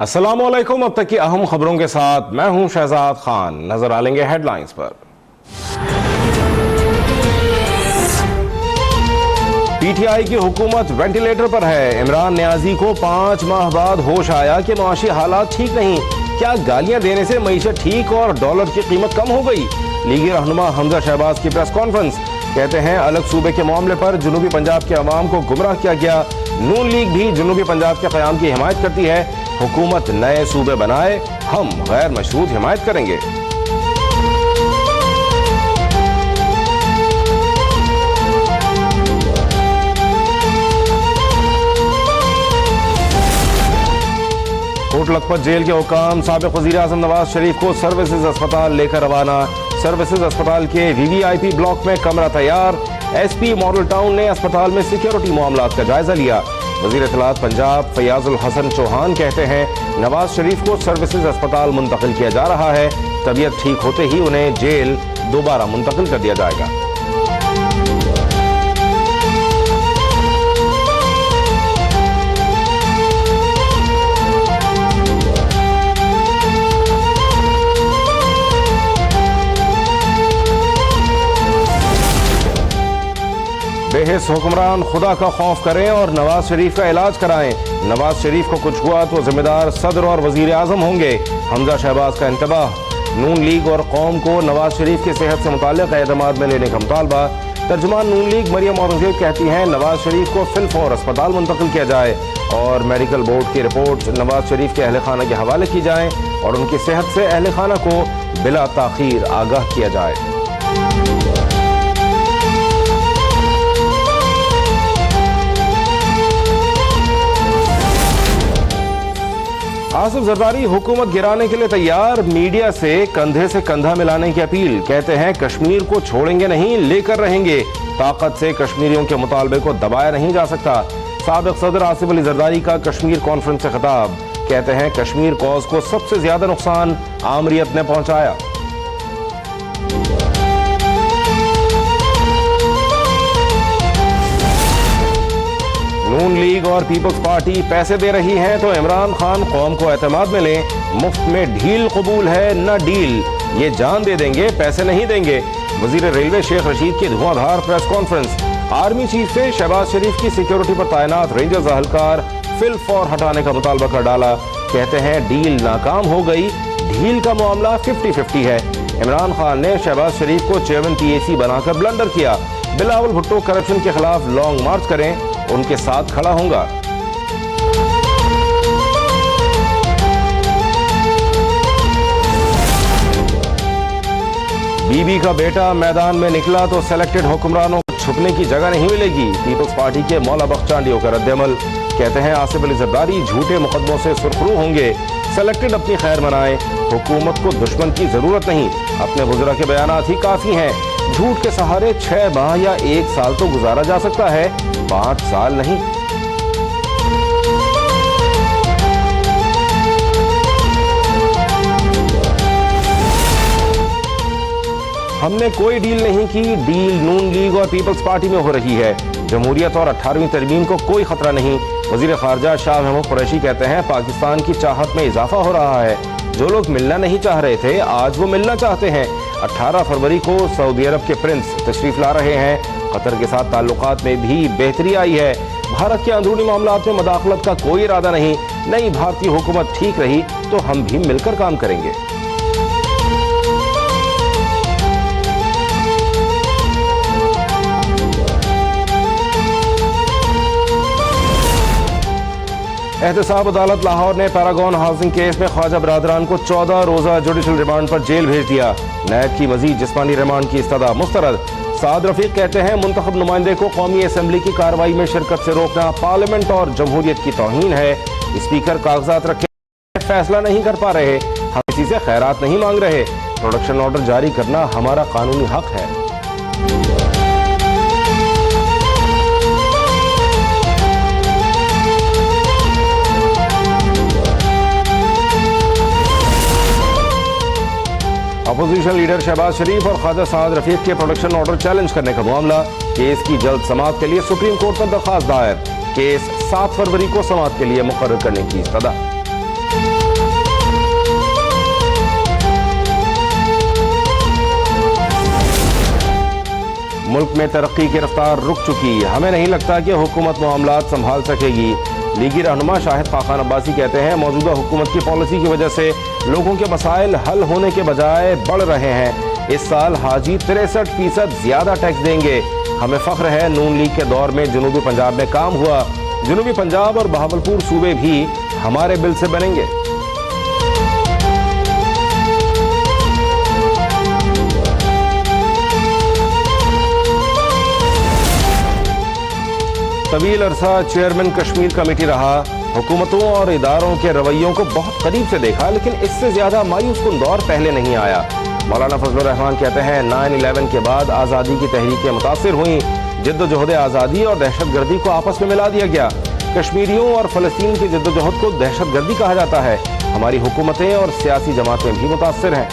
अस्सलामुअलैकुम। अब तक की अहम खबरों के साथ मैं हूं शहजाद खान। नजर डालेंगे हेडलाइंस पर। पीटीआई की हुकूमत वेंटिलेटर पर है। इमरान नियाजी को 5 माह बाद होश आया कि माशी हालात ठीक नहीं। क्या गालियां देने से मईशत ठीक और डॉलर की कीमत कम हो गई? लीगी रहनुमा हमजा शहबाज की प्रेस कॉन्फ्रेंस। कहते हैं अलग सूबे के मामले पर जनूबी पंजाब के अवाम को गुमराह किया गया। नून लीग भी जनूबी पंजाब के क़याम की हिमायत करती है। हुकूमत नए सूबे बनाए, हम गैर मशरूत हिमायत करेंगे। कोट लखपत जेल के हुकाम साबिक वज़ीर आज़म नवाज शरीफ को सर्विसेज अस्पताल लेकर रवाना। सर्विसेज अस्पताल के वीवीआईपी ब्लॉक में कमरा तैयार। एसपी मॉडल टाउन ने अस्पताल में सिक्योरिटी मामलात का जायजा लिया। वज़ीर इत्तलात पंजाब फयाजुल हसन चौहान कहते हैं नवाज शरीफ को सर्विसेज अस्पताल मुंतकिल किया जा रहा है। तबीयत ठीक होते ही उन्हें जेल दोबारा मुंतकिल कर दिया जाएगा। बेहिस हुक्मरान खुदा का खौफ करें और नवाज शरीफ का इलाज कराएं। नवाज शरीफ को कुछ हुआ तो जिम्मेदार सदर और वजीर आजम होंगे। हमजा शहबाज का इंतबाह। नून लीग और कौम को नवाज शरीफ की सेहत से मुताल्लिक एतमाद में लेने का मुतालबा। तर्जुमान नून लीग मरियम औरंगजेब कहती हैं नवाज शरीफ को फिलफौर अस्पताल मुंतकिल किया जाए और मेडिकल बोर्ड की रिपोर्ट नवाज शरीफ के अहल खाना के हवाले की जाए और उनकी सेहत से अहल खाना को बिला ताखीर आगाह किया जाए। आसिफ जरदारी हुकूमत गिराने के लिए तैयार। मीडिया से कंधा मिलाने की अपील। कहते हैं कश्मीर को छोड़ेंगे नहीं, लेकर रहेंगे। ताकत से कश्मीरियों के मुतालबे को दबाया नहीं जा सकता। साबिक सदर आसिफ अली जरदारी का कश्मीर कॉन्फ्रेंस से खिताब। कहते हैं कश्मीर कॉज को सबसे ज्यादा नुकसान आमरीत ने पहुंचाया। नून लीग और पीपल्स पार्टी पैसे दे रही है तो इमरान खान कौम को एतमाद में लें। मुफ्त में ढील कबूल है न डील, ये जान दे देंगे पैसे नहीं देंगे। वजीर रेलवे शेख रशीद की धुआंधार प्रेस कॉन्फ्रेंस। आर्मी चीफ से शहबाज शरीफ की सिक्योरिटी पर तैनात रेंजर्स अहलकार फिलफौर हटाने का मुतालबा कर डाला। कहते हैं डील नाकाम हो गई, ढील का मामला 50-50 है। इमरान खान ने शहबाज शरीफ को चेयरमैन PAC बनाकर ब्लंडर किया। बिलावल भुट्टो करप्शन के खिलाफ लॉन्ग मार्च करें, उनके साथ खड़ा होगा। बीबी का बेटा मैदान में निकला तो सेलेक्टेड हुक्मरानों को छुपने की जगह नहीं मिलेगी। पीपल्स पार्टी के मौला बख्श चांडियों का रद्दअमल। कहते हैं आसिफ अली जरदारी झूठे मुकदमों से सुरखरू होंगे। सेलेक्टेड अपनी खैर मनाए, हुकूमत को दुश्मन की जरूरत नहीं। अपने वज़रा के बयानात ही काफी हैं। झूठ के सहारे 6 माह या 1 साल तो गुजारा जा सकता है, 5 साल नहीं। हमने कोई डील नहीं की। डील नून लीग और पीपल्स पार्टी में हो रही है। जमहूरियत और 18वीं तरमीम को कोई खतरा नहीं। वजीर खारजा शाह महमूद कुरैशी कहते हैं पाकिस्तान की चाहत में इजाफा हो रहा है। जो लोग मिलना नहीं चाह रहे थे आज वो मिलना चाहते हैं। 18 फरवरी को सऊदी अरब के प्रिंस तशरीफ ला रहे हैं। कतर के साथ ताल्लुकात में भी बेहतरी आई है। भारत के अंदरूनी मामलात में मदाखलत का कोई इरादा नहीं। नई भारतीय हुकूमत ठीक रही तो हम भी मिलकर काम करेंगे। एहतसाब अदालत लाहौर ने पैरागॉन हाउसिंग केस में ख्वाजा बरादरान को 14 रोजा जुडिशल रिमांड पर जेल भेज दिया। नैब की मजीद जिस्मानी रिमांड की इस्तदा मुस्तरद। साद रफीक कहते हैं मुंतखब नुमाइंदे को कौमी असम्बली की कार्रवाई में शिरकत से रोकना पार्लियामेंट और जमहूरियत की तौहीन है। स्पीकर कागजात रखे फैसला नहीं कर पा रहे, हम किसी से खैरात नहीं मांग रहे। प्रोडक्शन ऑर्डर जारी करना हमारा कानूनी हक है। अपोजिशन लीडर शहबाज शरीफ और ख्वाजा साद रफीक के प्रोडक्शन ऑर्डर चैलेंज करने का मामला। केस की जल्द समाअत के लिए सुप्रीम कोर्ट में दरखास्त दायर। केस 7 फरवरी को समाअत के लिए मुकर्रर करने की इस्तदा। मुल्क में तरक्की की रफ्तार रुक चुकी, हमें नहीं लगता कि हुकूमत मामलात संभाल सकेगी। लीगी रहनुमा शाहिद खाकान अब्बासी कहते हैं, मौजूदा हुकूमत की पॉलिसी की वजह से लोगों के मसाइल हल होने के बजाय बढ़ रहे हैं। इस साल हाजी 63% ज्यादा टैक्स देंगे। हमें फख्र है नून लीग के दौर में जनूबी पंजाब में काम हुआ। जनूबी पंजाब और बहावलपुर सूबे भी हमारे बिल से बनेंगे। तवील अरसा चेयरमैन कश्मीर कमेटी रहा, हुकूमतों और इदारों के रवैयों को बहुत करीब से देखा, लेकिन इससे ज्यादा मायूस कुन दौर पहले नहीं आया। मौलाना फजलुर रहमान कहते हैं, 9/11 के बाद आज़ादी की तहरीकें मुतासिर हुई। जिद्दोजहद आज़ादी और दहशतगर्दी को आपस में मिला दिया गया। कश्मीरियों और फलस्तीन की जिद्दोजहद को दहशतगर्दी कहा जाता है। हमारी हुकूमतें और सियासी जमातें भी मुतासिर हैं।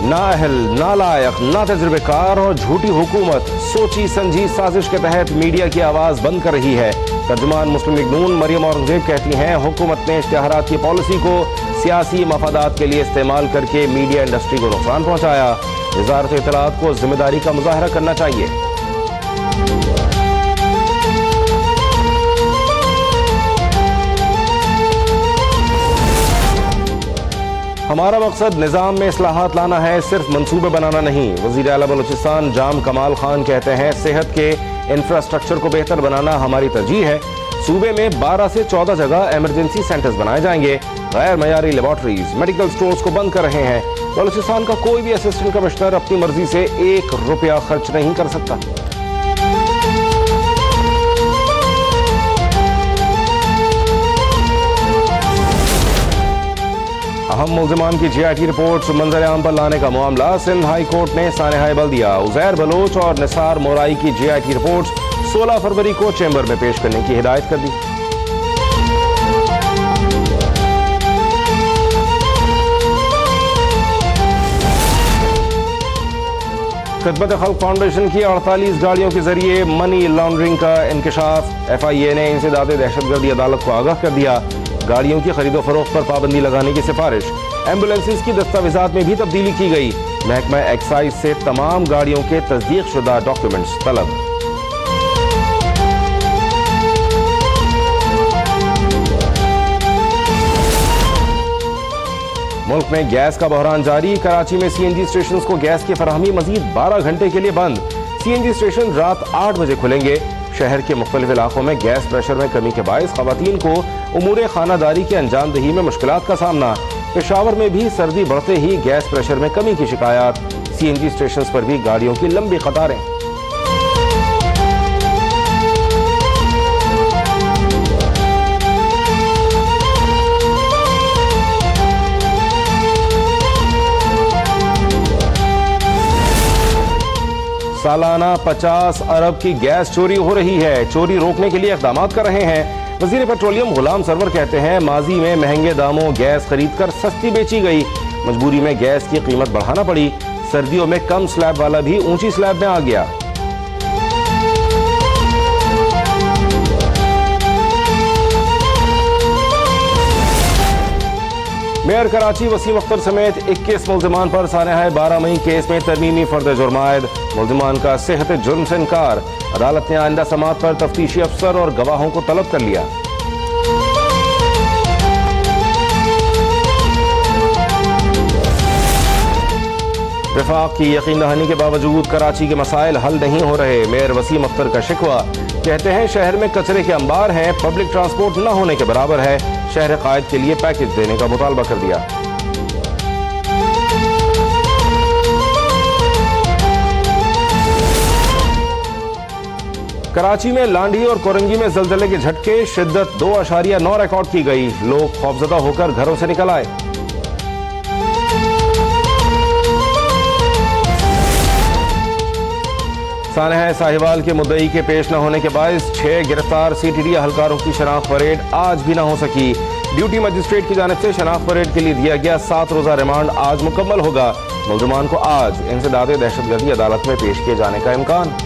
नाअहल, नालायक, नातजुर्बेकार और झूठी हुकूमत सोची समझी साजिश के तहत मीडिया की आवाज बंद कर रही है। तर्जुमान मुस्लिम लीग नून मरियम औरंगजेब कहती हैं, हुकूमत ने इश्तिहारात की पॉलिसी को सियासी मफादात के लिए इस्तेमाल करके मीडिया इंडस्ट्री को नुकसान पहुंचाया। वजारत इत्तलाआत को जिम्मेदारी का मुजाहरा करना चाहिए। हमारा मकसद निज़ाम में इस्लाहात लाना है, सिर्फ मंसूबे बनाना नहीं। वज़ीर आला बलूचिस्तान जाम कमाल खान कहते हैं, सेहत के इंफ्रास्ट्रक्चर को बेहतर बनाना हमारी तरजीह है। सूबे में 12 से 14 जगह इमरजेंसी सेंटर्स बनाए जाएंगे। गैर मयारी लेबॉर्ट्रीज, मेडिकल स्टोर्स को बंद कर रहे हैं। बलूचिस्तान का कोई भी असिस्टेंट कमिश्नर अपनी मर्जी से 1 रुपया खर्च नहीं कर सकता। अहम मुल्ज़िमान की GIT रिपोर्ट मंजर आम पर लाने का मामला, सिंध हाई कोर्ट ने सानेहाए बल्दिया। उज़ैर बलोच और निसार मोराई की GIT रिपोर्ट 16 फरवरी को चैम्बर में पेश करने की हिदायत कर दी। खिदमत खल्क फाउंडेशन की 48 गाड़ियों के जरिए मनी लॉन्ड्रिंग का इंकशाफ। FIA ने इंसदाद दहशतगर्दी अदालत को आगाह कर दिया। गाड़ियों की खरीदो फरोख्त पर पाबंदी लगाने की सिफारिश। एम्बुलेंसेज की दस्तावेजात में भी तब्दीली की गई। महकमा एक्साइज से तमाम गाड़ियों के तस्दीक शुदा डॉक्यूमेंट्स तलब। मुल्क में गैस का बहरान जारी। कराची में CNG स्टेशन को गैस की फराहमी मजीद 12 घंटे के लिए बंद। CNG स्टेशन रात 8 बजे खुलेंगे। शहर के मुख्तलिफ इलाकों में गैस प्रेशर में कमी के बायस खवातीन को उमूरे खानादारी की अंजामदही में मुश्किलात का सामना। पेशावर में भी सर्दी बढ़ते ही गैस प्रेशर में कमी की शिकायत। CNG स्टेशन पर भी गाड़ियों की लंबी कतारें। सालाना 50 अरब की गैस चोरी हो रही है। चोरी रोकने के लिए इक़दाम कर रहे हैं। वज़ीर पेट्रोलियम गुलाम सरवर कहते हैं, माजी में महंगे दामों गैस खरीदकर सस्ती बेची गई। मजबूरी में गैस की कीमत बढ़ाना पड़ी। सर्दियों में कम स्लैब वाला भी ऊंची स्लैब में आ गया। मेयर कराची वसीम अख्तर समेत 21 मुल्ज़िमान पर सानेहाए 12 मई केस में तरमीमी फर्द जुर्म आयद। मुल्ज़िमान का सेहत जुर्म से इनकार। अदालत ने आइंदा समाअत पर तफ्तीशी अफसर और गवाहों को तलब कर लिया। वफाक की यकीन दहानी के बावजूद कराची के मसाइल हल नहीं हो रहे। मेयर वसीम अख्तर का शिकवा। कहते हैं, शहर में कचरे के अंबार हैं, पब्लिक ट्रांसपोर्ट न होने के बराबर है। शहर कायद के लिए पैकेज देने का मुतालबा कर दिया। कराची में लांडी और कोरंगी में जलजले के झटके, शिद्दत 2.9 रिकॉर्ड की गई। लोग खौफजदा होकर घरों से निकल आए। सानेहा साहिवाल के मुद्दई के पेश न होने के बायस 6 गिरफ्तार CTD अहलकारों की शनाख्त परेड आज भी न हो सकी। ड्यूटी मजिस्ट्रेट की जानिब से शनाख्त परेड के लिए दिया गया 7 रोजा रिमांड आज मुकम्मल होगा। मुल्ज़िमान को आज इंसदाद दहशतगर्दी अदालत में पेश किए जाने का इम्कान।